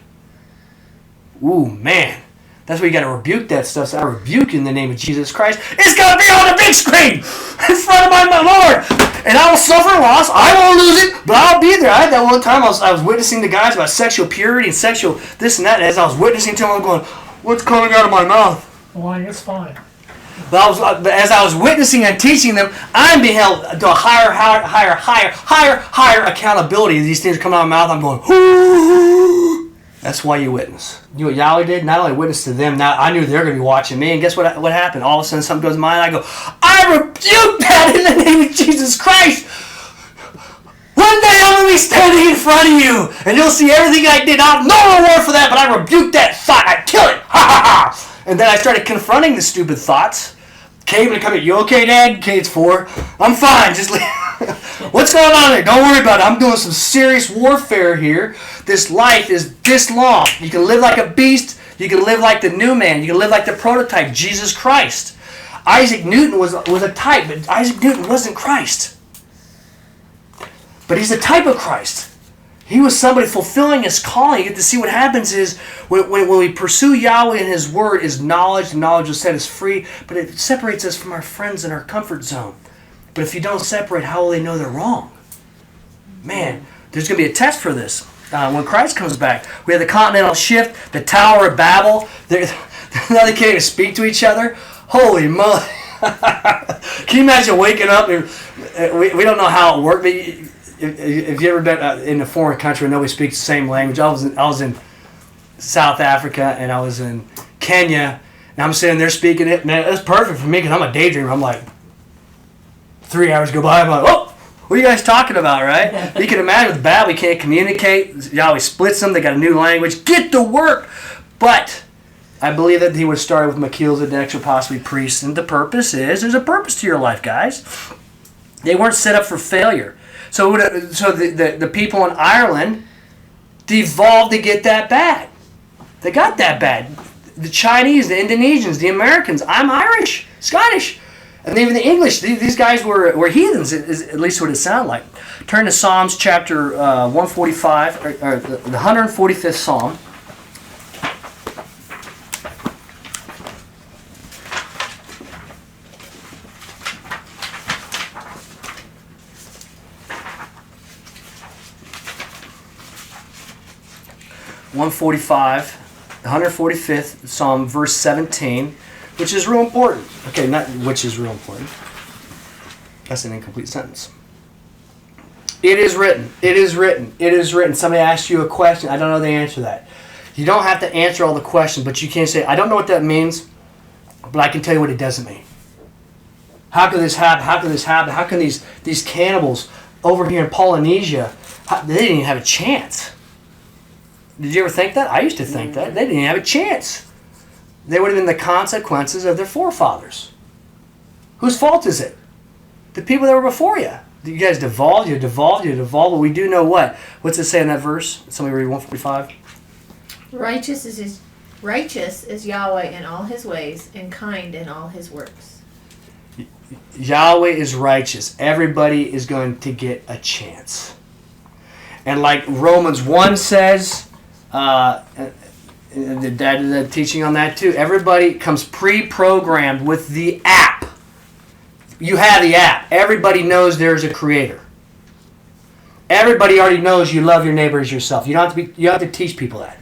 Ooh, man. That's why you got to rebuke that stuff. So I rebuke in the name of Jesus Christ. It's got to be on the big screen in front of my Lord. And I will suffer loss. I won't lose it, but I'll be there. I had that one time I was witnessing to guys about sexual purity and sexual this and that. As I was witnessing to them, I'm going, what's coming out of my mouth? Why, it's fine. But as I was witnessing and teaching them, I'm being held to a higher accountability. These things come out of my mouth. I'm going, ooh. That's why you witness. You know what Yahweh did? Not only witness to them, now I knew they were going to be watching me. And guess what happened? All of a sudden something goes to mind. I go, I rebuke that in the name of Jesus Christ. One day I'm going to be standing in front front of you, and you'll see everything I did. I'll no reward for that, but I rebuke that thought. I kill it. Ha ha ha. And then I started confronting the stupid thoughts. Came and come at you okay, Dad? Okay, it's 4. I'm fine. Just leave. What's going on there? Don't worry about it. I'm doing some serious warfare here. This life is this long. You can live like a beast. You can live like the new man. You can live like the prototype, Jesus Christ. Isaac Newton was a type, but Isaac Newton wasn't Christ. But he's a type of Christ. He was somebody fulfilling his calling. You get to see what happens is when we pursue Yahweh and His Word is knowledge. Knowledge will set us free, but it separates us from our friends in our comfort zone. But if you don't separate, how will they know they're wrong? Man, there's going to be a test for this. When Christ comes back, we have the continental shift, the Tower of Babel. Now they can't even speak to each other. Holy moly. Can you imagine waking up? We don't know how it worked, but if you ever been in a foreign country where nobody speaks the same language, I was in South Africa and I was in Kenya, and I'm sitting there speaking it. Man, it's perfect for me because I'm a daydreamer. I'm like, 3 hours go by, I'm like, oh, what are you guys talking about, right? You can imagine with Babel, we can't communicate. Yahweh splits them. They got a new language. Get to work. But I believe that He would start with Melchizedek or possibly priests. And the purpose is, there's a purpose to your life, guys. They weren't set up for failure. So the people in Ireland devolved to get that bad. They got that bad. The Chinese, the Indonesians, the Americans. I'm Irish, Scottish. And even the English, these guys were heathens, is at least what it sounded like. Turn to Psalms chapter 145, or the 145th Psalm. The 145th Psalm, verse 17. Which is real important. Okay, not which is real important. That's an incomplete sentence. It is written. It is written. It is written. Somebody asks you a question. I don't know the answer to that. You don't have to answer all the questions, but you can say, I don't know what that means, but I can tell you what it doesn't mean. How could this happen? How could this happen? How can these cannibals over here in Polynesia, they didn't even have a chance. Did you ever think that? I used to think that. They didn't have a chance. They would have been the consequences of their forefathers. Whose fault is it? The people that were before you. You guys devolved, you devolved. But we do know what? What's it say in that verse? Somebody read 145. Righteous is Yahweh in all His ways, and kind in all His works. Yahweh is righteous. Everybody is going to get a chance. And like Romans 1 says, the teaching on that too. Everybody comes pre-programmed with the app. You have the app. Everybody knows there's a creator. Everybody already knows you love your neighbor as yourself. You don't have to teach people that.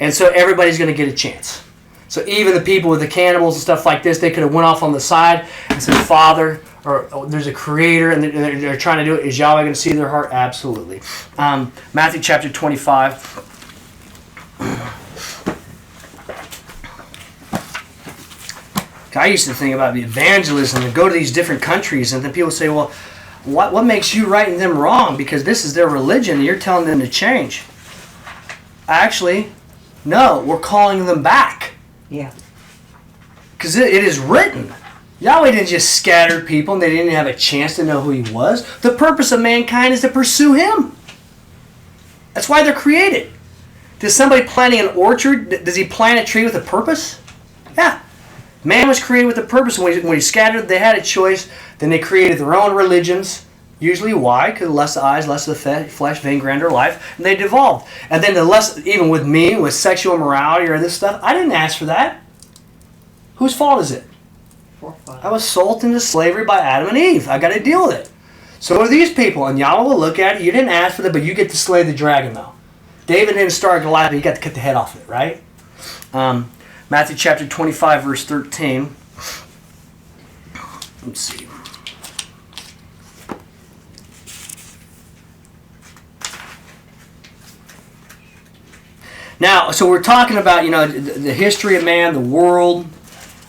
And so everybody's going to get a chance. So even the people with the cannibals and stuff like this, they could have went off on the side and said, Father, or there's a creator, and they're trying to do it. Is Yahweh going to see their heart? Absolutely. Matthew chapter 25. I used to think about the evangelism and go to these different countries, and then people say, well, what makes you right and them wrong? Because this is their religion, and you're telling them to change. Actually, no, we're calling them back. Yeah. Because it is written. Yahweh didn't just scatter people, and they didn't have a chance to know who He was. The purpose of mankind is to pursue Him. That's why they're created. Does somebody planting an orchard, does he plant a tree with a purpose? Yeah. Man was created with a purpose. When he scattered, they had a choice. Then they created their own religions. Usually why? Because less eyes, less of the flesh, vain, grander life. And they devolved. And then the less, even with me, with sexual immorality or this stuff, I didn't ask for that. Whose fault is it? I was sold into slavery by Adam and Eve. I got to deal with it. So are these people. And Yahweh will look at it. You didn't ask for that, but you get to slay the dragon though. David didn't start Goliath, but he got to cut the head off of it, right? Matthew chapter 25, verse 13. Let's see. Now, so we're talking about, the history of man, the world,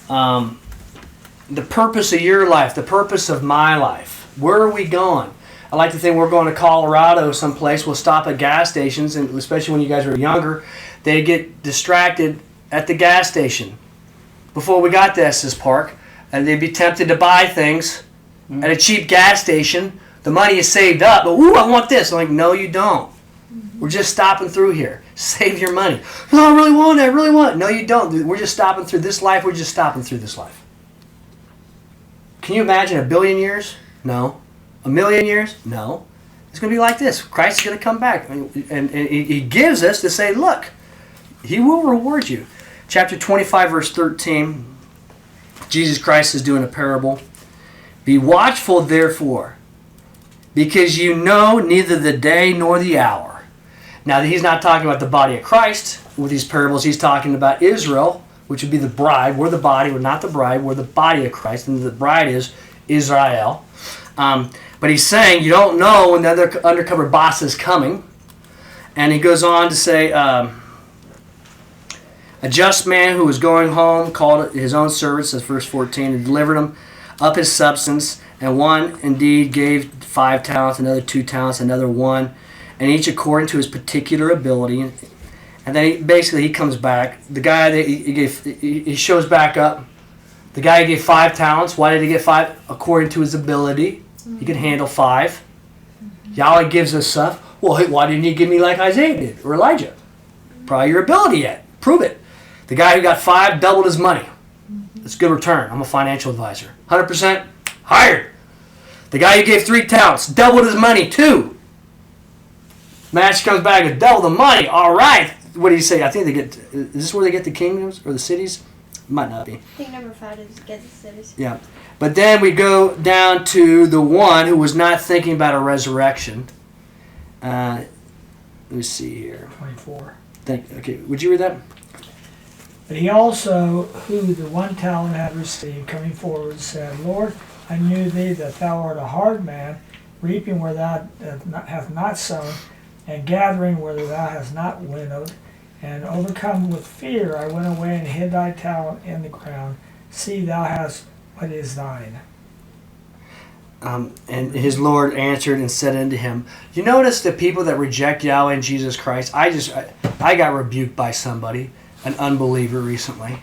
the purpose of your life, the purpose of my life. Where are we going? I like to think we're going to Colorado someplace. We'll stop at gas stations, and especially when you guys are younger, they get distracted at the gas station before we got to Estes Park, and they'd be tempted to buy things at a cheap gas station. The money is saved up, but ooh, I want this. I'm like, no, you don't. We're just stopping through here. Save your money. No, I really want it. I really want it. No, you don't. We're just stopping through this life. We're just stopping through this life. Can you imagine 1 billion years? No. 1 million years? No. It's going to be like this. Christ is going to come back. And he gives us to say, look, he will reward you. Chapter 25, verse 13, Jesus Christ is doing a parable. Be watchful, therefore, because you know neither the day nor the hour. Now, he's not talking about the body of Christ with these parables. He's talking about Israel, which would be the bride. We're the body. We're not the bride. We're the body of Christ, and the bride is Israel. But he's saying you don't know when the other undercover boss is coming. And he goes on to say, a just man who was going home called his own servants, says verse 14, and delivered him up his substance. And one indeed gave 5 talents, another 2 talents, another 1, and each according to his particular ability. And then he comes back. The guy that he shows back up. The guy who gave 5 talents. Why did he get 5? According to his ability. He could handle 5. Yahweh gives us stuff. Well, why didn't you give me like Isaiah did or Elijah? Probably your ability yet. Prove it. The guy who got 5 doubled his money. It's a good return. I'm a financial advisor. 100% hired. The guy who gave 3 talents doubled his money too. Match comes back and double the money. All right. What do you say? I think they get. Is this where they get the kingdoms or the cities? Might not be. I think number 5 is get the cities. Yeah. But then we go down to the one who was not thinking about a resurrection. Let me see here. 24. Okay, would you read that? But he also, who the 1 talent had received, coming forward, said, Lord, I knew thee that thou art a hard man, reaping where thou hast not sown, and gathering where thou hast not winnowed. And overcome with fear, I went away and hid thy talent in the ground. See, thou hast what is thine. And his Lord answered and said unto him, you notice the people that reject Yahweh and Jesus Christ? I got rebuked by somebody, an unbeliever recently,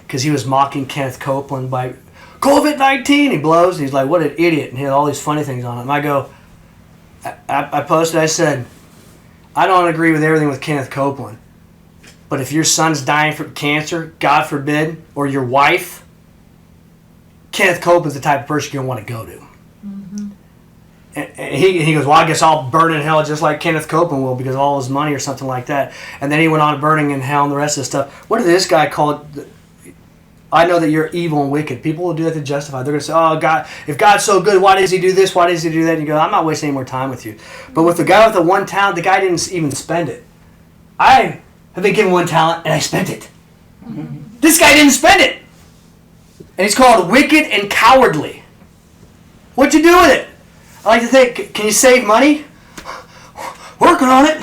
because he was mocking Kenneth Copeland by COVID-19. He blows, and he's like, what an idiot, and he had all these funny things on him. I go, I posted, I said, I don't agree with everything with Kenneth Copeland, but if your son's dying from cancer, God forbid, or your wife, Kenneth Copeland's the type of person you're going to want to go to. Mm-hmm. And he goes, well, I guess I'll burn in hell just like Kenneth Copeland will because of all his money or something like that. And then he went on burning in hell and the rest of the stuff. What did this guy call it? I know that you're evil and wicked. People will do that to justify. They're going to say, oh, God, if God's so good, why does he do this? Why does he do that? And you go, I'm not wasting any more time with you. But with the guy with the 1 talent, the guy didn't even spend it. I have been given 1 talent and I spent it. Mm-hmm. This guy didn't spend it. And he's called wicked and cowardly. What'd you do with it? I like to think, can you save money? Working on it.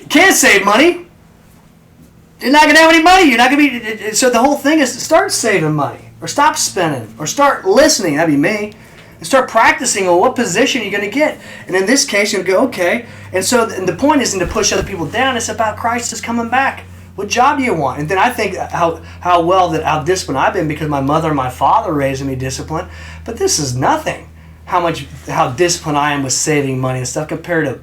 Can't save money. You're not going to have any money. You're not going to be. So the whole thing is to start saving money, or stop spending, or start listening. That'd be me, and start practicing on what position you're going to get. And in this case, you're going to go okay. And so the point isn't to push other people down. It's about Christ is coming back. What job do you want? And then I think how disciplined I've been because my mother and my father raised me disciplined. But this is nothing. How disciplined I am with saving money and stuff compared to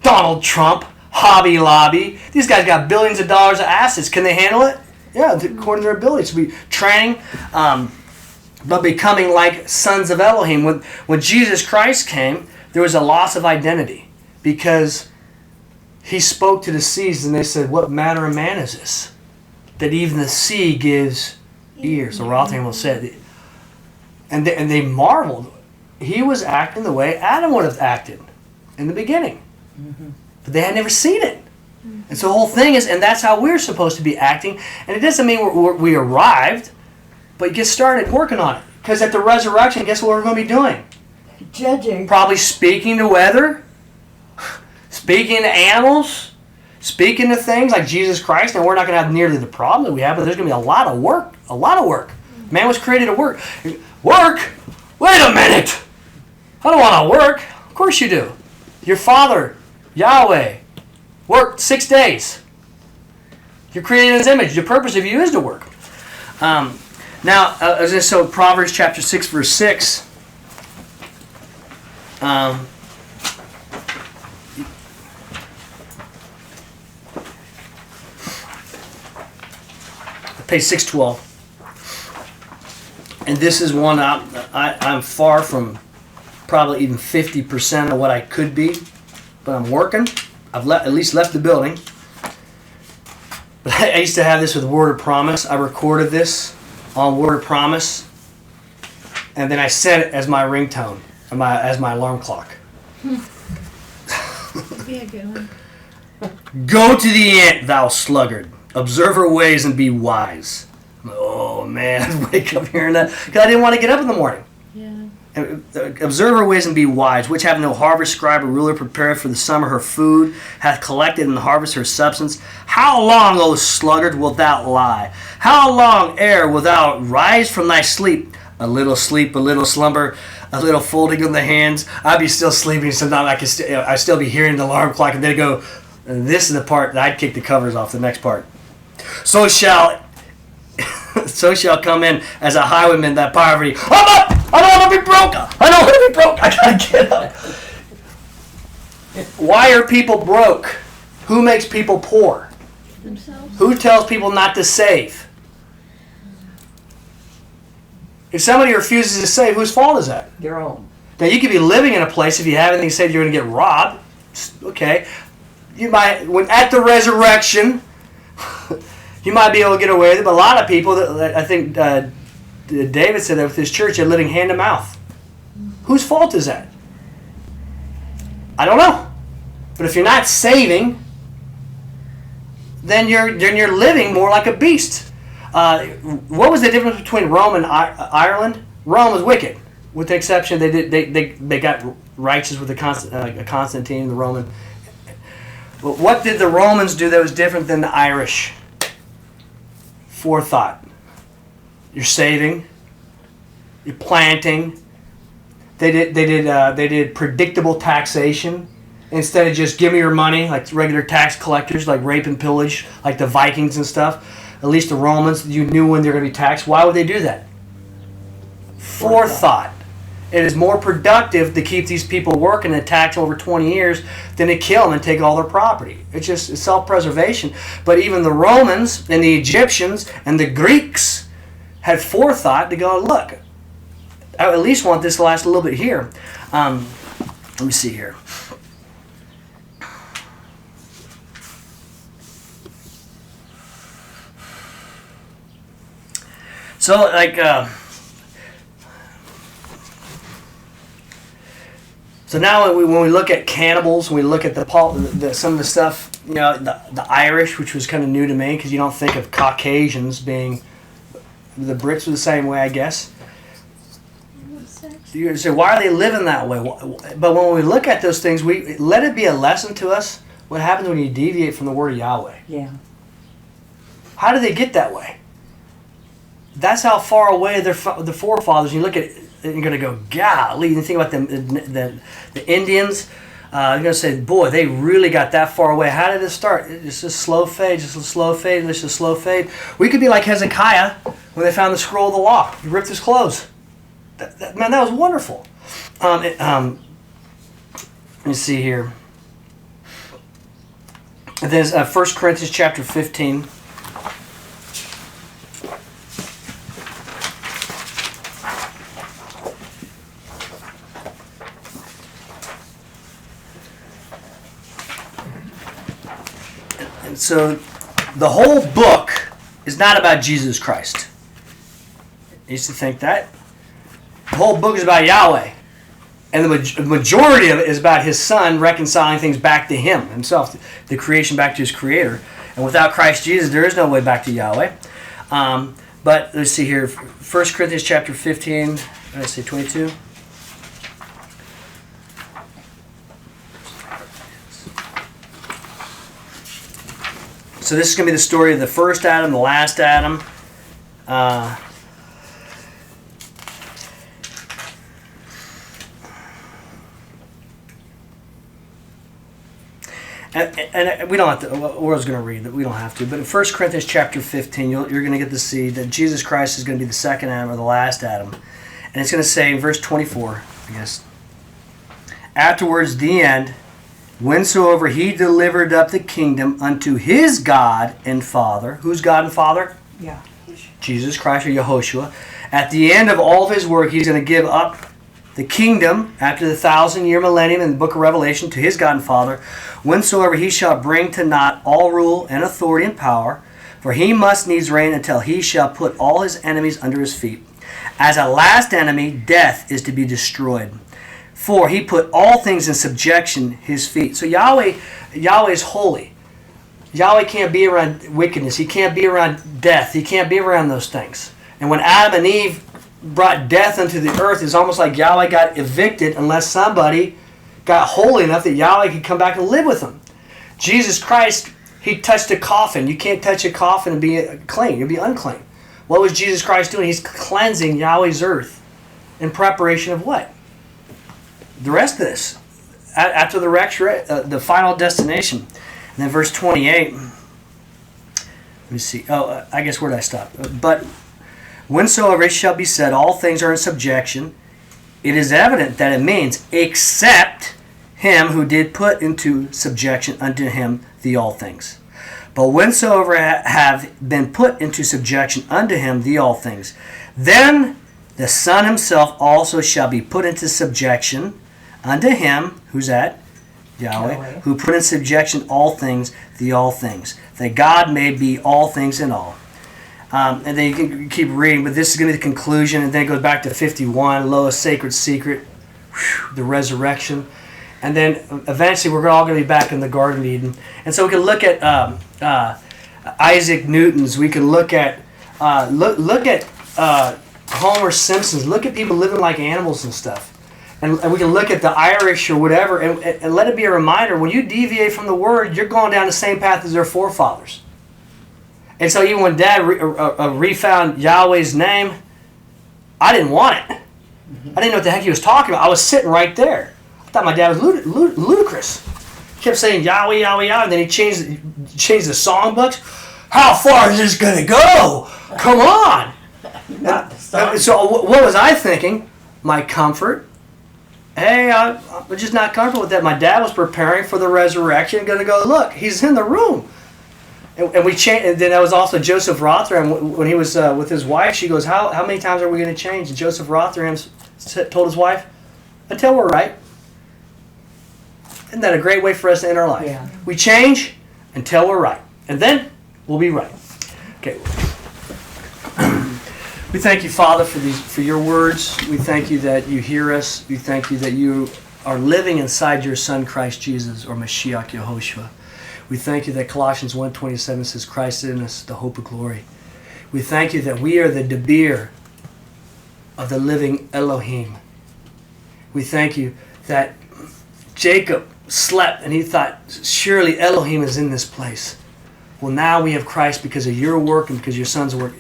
Donald Trump. Hobby Lobby. These guys got billions of dollars of assets. Can they handle it? Yeah, according to their abilities. We training, but becoming like sons of Elohim. When Jesus Christ came, there was a loss of identity because he spoke to the seas and they said, what manner of man is this? That even the sea gives ears. The Rotham will say. And they marveled. He was acting the way Adam would have acted in the beginning. Mm-hmm. But they had never seen it. Mm-hmm. And so the whole thing is, and that's how we're supposed to be acting. And it doesn't mean we arrived, but get started working on it. Because at the resurrection, guess what we're going to be doing? Judging. Probably speaking to weather, speaking to animals, speaking to things like Jesus Christ. And we're not going to have nearly the problem that we have, but there's going to be a lot of work. A lot of work. Man was created to work. Work? Wait a minute. I don't want to work. Of course you do. Your Father, Yahweh, worked 6 days. You're created in His image. The purpose of you is to work. So Proverbs chapter 6, verse 6. Page 612. And this is one I'm far from probably even 50% of what I could be, but I'm working. I've at least left the building. But I used to have this with Word of Promise. I recorded this on Word of Promise, and then I set it as my ringtone, as my alarm clock. That'd be a good one. Go to the ant, thou sluggard. Observe her ways and be wise. Oh man, I'd wake up hearing that because I didn't want to get up in the morning. Yeah. Observe her ways and be wise, which have no harvest, scribe, or ruler prepared for the summer her food, hath collected in the harvest her substance. How long, O sluggard, wilt thou lie? How long ere wilt thou rise from thy sleep? A little sleep, a little slumber, a little folding of the hands. I'd be still sleeping, sometimes I'd still be hearing the alarm clock, and then go, and this is the part that I'd kick the covers off, the next part. So shall come in as a highwayman that poverty. I'm up! I don't want to be broke! I don't want to be broke! I gotta get up! Why are people broke? Who makes people poor? Themselves. Who tells people not to save? If somebody refuses to save, whose fault is that? Your own. Now you could be living in a place, if you have anything saved, you're going to get robbed. Okay. You might, at the resurrection, you might be able to get away with it, but a lot of people, I think David said that with his church, they're living hand to mouth. Whose fault is that? I don't know. But if you're not saving, then you're living more like a beast. What was the difference between Rome and Ireland? Rome was wicked, with the exception they got righteous with Constantine, the Roman. But what did the Romans do that was different than the Irish? Forethought. You're saving. You're planting. They did predictable taxation instead of just give me your money like regular tax collectors, like rape and pillage, like the Vikings and stuff. At least the Romans, you knew when they were going to be taxed. Why would they do that? Forethought. It is more productive to keep these people working and tax over 20 years than to kill them and take all their property. It's just self-preservation. But even the Romans and the Egyptians and the Greeks had forethought to go, look, I at least want this to last a little bit here. Let me see here. So, so now when we look at cannibals, when we look at some of the stuff, the Irish, which was kind of new to me because you don't think of Caucasians being, the Brits were the same way, I guess. You say, why are they living that way? But when we look at those things, we let it be a lesson to us. What happens when you deviate from the word of Yahweh? Yeah. How did they get that way? That's how far away the forefathers. You look at it, and you're going to go, golly. You think about the Indians. You're going to say, boy, they really got that far away. How did it start? It's just slow fade, just a slow fade, just a slow fade. We could be like Hezekiah when they found the scroll of the law. He ripped his clothes. Man, that was wonderful. Let me see here. And then 1 Corinthians chapter 15. And so the whole book is not about Jesus Christ. I used to think that. The whole book is about Yahweh. And the majority of it is about His Son reconciling things back to Him, Himself, the creation back to His Creator. And without Christ Jesus, there is no way back to Yahweh. But let's see here. 1 Corinthians chapter 15, let's see, 22. So this is going to be the story of the first Adam, the last Adam. And we don't have to, Oral's going to read that, we don't have to, but in 1 Corinthians chapter 15, you're going to get to see that Jesus Christ is going to be the second Adam, or the last Adam. And it's going to say in verse 24, I guess, afterwards, the end, whensoever he delivered up the kingdom unto his God and Father. Who's God and Father? Yeah. Jesus Christ, or Yehoshua. At the end of all of his work, he's going to give up the kingdom after the 1,000-year millennium in the book of Revelation to his God and Father, whensoever he shall bring to naught all rule and authority and power, for he must needs reign until he shall put all his enemies under his feet. As a last enemy, death is to be destroyed. For he put all things in subjection his feet. So Yahweh is holy. Yahweh can't be around wickedness. He can't be around death. He can't be around those things. And when Adam and Eve brought death into the earth, it's almost like Yahweh got evicted unless somebody got holy enough that Yahweh could come back and live with them. Jesus Christ, he touched a coffin. You can't touch a coffin and be clean. You'll be unclean. What was Jesus Christ doing? He's cleansing Yahweh's earth in preparation of what? The rest of this. After the final destination. And then verse 28. Let me see. Oh, I guess where did I stop? But whensoever it shall be said, all things are in subjection, it is evident that it means, except him who did put into subjection unto him the all things. But whensoever have been put into subjection unto him the all things, then the Son himself also shall be put into subjection unto him, who's that? Yahweh, who put in subjection all things, the all things, that God may be all things in all. And then you can keep reading, but this is going to be the conclusion, and then it goes back to 51, lo, a sacred secret, the resurrection. And then eventually we're all going to be back in the Garden of Eden. And so we can look at Isaac Newton's, we can look at Homer Simpson's, look at people living like animals and stuff. And we can look at the Irish or whatever, and let it be a reminder, when you deviate from the Word, you're going down the same path as their forefathers. And so even when Dad refound Yahweh's name, I didn't want it. I didn't know what the heck he was talking about. I was sitting right there. I thought my dad was ludicrous. He kept saying Yahweh, Yahweh, Yahweh, and then he changed the songbooks. How far is this going to go? Come on. So what was I thinking? My comfort. Hey, I'm just not comfortable with that. My dad was preparing for the resurrection. Going to go, look, he's in the room. And we changed. And then that was also Joseph Rotherham when he was with his wife. She goes, "How many times are we going to change?" And Joseph Rotherham told his wife, "Until we're right." Isn't that a great way for us to end our life? Yeah. We change until we're right, and then we'll be right. Okay. We thank you, Father, for your words. We thank you that you hear us. We thank you that you are living inside your Son, Christ Jesus, or Mashiach Yehoshua. We thank you that Colossians 1:27 says, Christ in us, the hope of glory. We thank you that we are the Eber of the living Elohim. We thank you that Jacob slept and he thought, surely Elohim is in this place. Well, now we have Christ because of your work and because of your Son's work.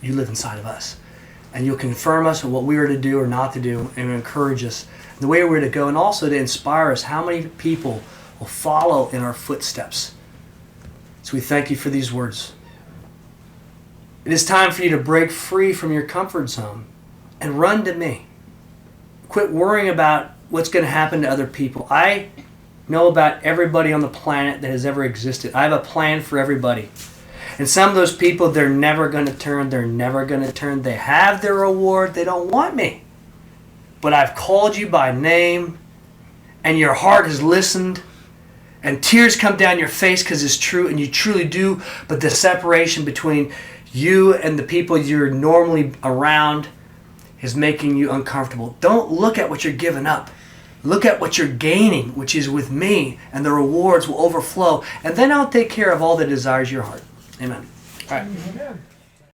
You live inside of us. And you'll confirm us on what we are to do or not to do, and encourage us the way we're to go, and also to inspire us how many people will follow in our footsteps. So we thank you for these words. It is time for you to break free from your comfort zone and run to me. Quit worrying about what's going to happen to other people. I know about everybody on the planet that has ever existed. I have a plan for everybody. And some of those people, they're never going to turn. They're never going to turn. They have their reward. They don't want me. But I've called you by name, and your heart has listened, and tears come down your face because it's true, and you truly do. But the separation between you and the people you're normally around is making you uncomfortable. Don't look at what you're giving up. Look at what you're gaining, which is with me, and the rewards will overflow. And then I'll take care of all the desires of your heart. Amen. All right. Amen.